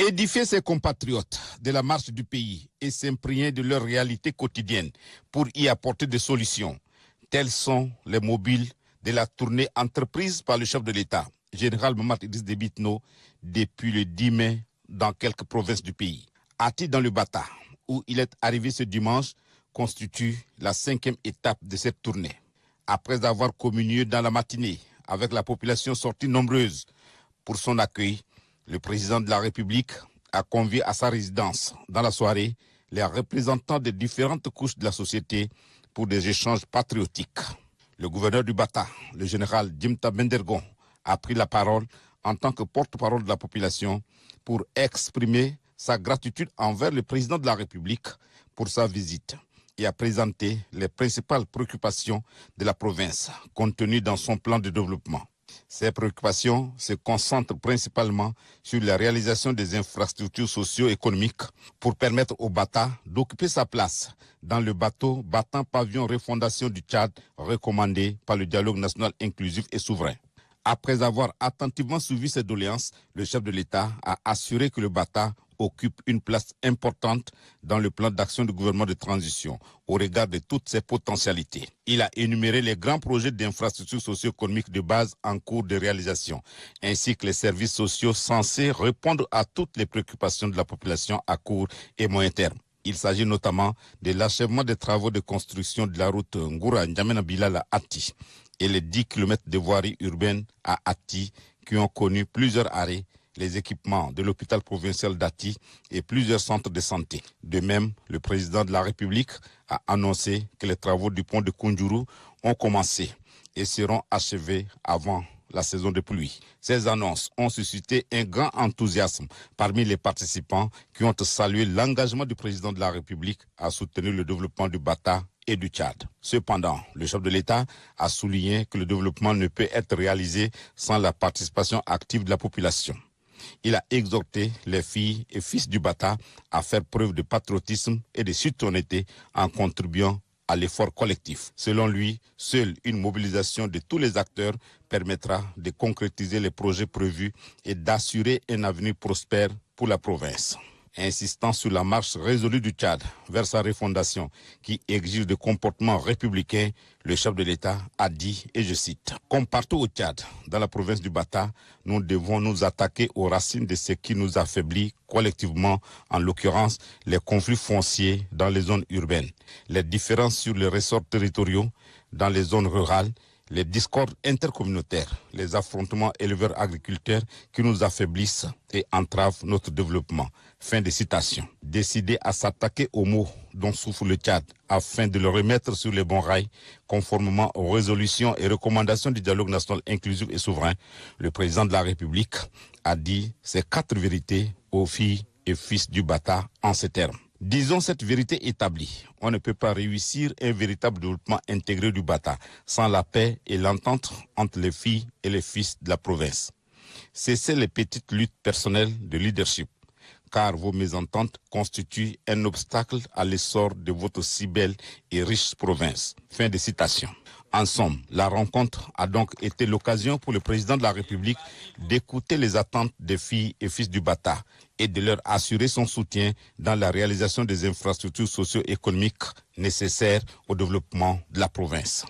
Édifier ses compatriotes de la marche du pays et s'imprégner de leur réalité quotidienne pour y apporter des solutions. Tels sont les mobiles de la tournée entreprise par le chef de l'État, général Mamadou Idriss Déby Itno, depuis le 10 mai dans quelques provinces du pays. Ati dans le Bata, où il est arrivé ce dimanche, constitue la 5e étape de cette tournée. Après avoir communié dans la matinée avec la population sortie nombreuse pour son accueil, le président de la République a convié à sa résidence dans la soirée les représentants des différentes couches de la société pour des échanges patriotiques. Le gouverneur du Bata, le général Djimta Bendergon, a pris la parole en tant que porte-parole de la population pour exprimer sa gratitude envers le président de la République pour sa visite et a présenté les principales préoccupations de la province contenues dans son plan de développement. Ces préoccupations se concentrent principalement sur la réalisation des infrastructures socio-économiques pour permettre au Bata d'occuper sa place dans le bateau battant pavillon refondation du Tchad recommandé par le dialogue national inclusif et souverain. Après avoir attentivement suivi ces doléances, le chef de l'État a assuré que le Bata occupe une place importante dans le plan d'action du gouvernement de transition au regard de toutes ses potentialités. Il a énuméré les grands projets d'infrastructures socio-économiques de base en cours de réalisation, ainsi que les services sociaux censés répondre à toutes les préoccupations de la population à court et moyen terme. Il s'agit notamment de l'achèvement des travaux de construction de la route Ngoura-N'Djamena-Bilal à Ati et les 10 km de voirie urbaine à Ati qui ont connu plusieurs arrêts, les équipements de l'hôpital provincial d'Ati et plusieurs centres de santé. De même, le président de la République a annoncé que les travaux du pont de Koundjourou ont commencé et seront achevés avant la saison de pluie. Ces annonces ont suscité un grand enthousiasme parmi les participants qui ont salué l'engagement du président de la République à soutenir le développement du Bata et du Tchad. Cependant, le chef de l'État a souligné que le développement ne peut être réalisé sans la participation active de la population. Il a exhorté les filles et fils du Bata à faire preuve de patriotisme et de citoyenneté en contribuant à l'effort collectif. Selon lui, seule une mobilisation de tous les acteurs permettra de concrétiser les projets prévus et d'assurer un avenir prospère pour la province. Insistant sur la marche résolue du Tchad vers sa refondation qui exige des comportements républicains, le chef de l'État a dit, et je cite, « Comme partout au Tchad, dans la province du Bata, nous devons nous attaquer aux racines de ce qui nous affaiblit collectivement, en l'occurrence les conflits fonciers dans les zones urbaines, les différences sur les ressorts territoriaux dans les zones rurales, les discordes intercommunautaires, les affrontements éleveurs-agriculteurs qui nous affaiblissent et entravent notre développement. » Fin de citation. Décidé à s'attaquer aux maux dont souffre le Tchad afin de le remettre sur les bons rails, conformément aux résolutions et recommandations du dialogue national inclusif et souverain, le président de la République a dit ces 4 vérités aux filles et fils du Bata en ces termes. Disons cette vérité établie, on ne peut pas réussir un véritable développement intégré du Bata sans la paix et l'entente entre les filles et les fils de la province. Cessez les petites luttes personnelles de leadership, car vos mésententes constituent un obstacle à l'essor de votre si belle et riche province. Fin de citation. En somme, la rencontre a donc été l'occasion pour le président de la République d'écouter les attentes des filles et fils du Bata et de leur assurer son soutien dans la réalisation des infrastructures socio-économiques nécessaires au développement de la province.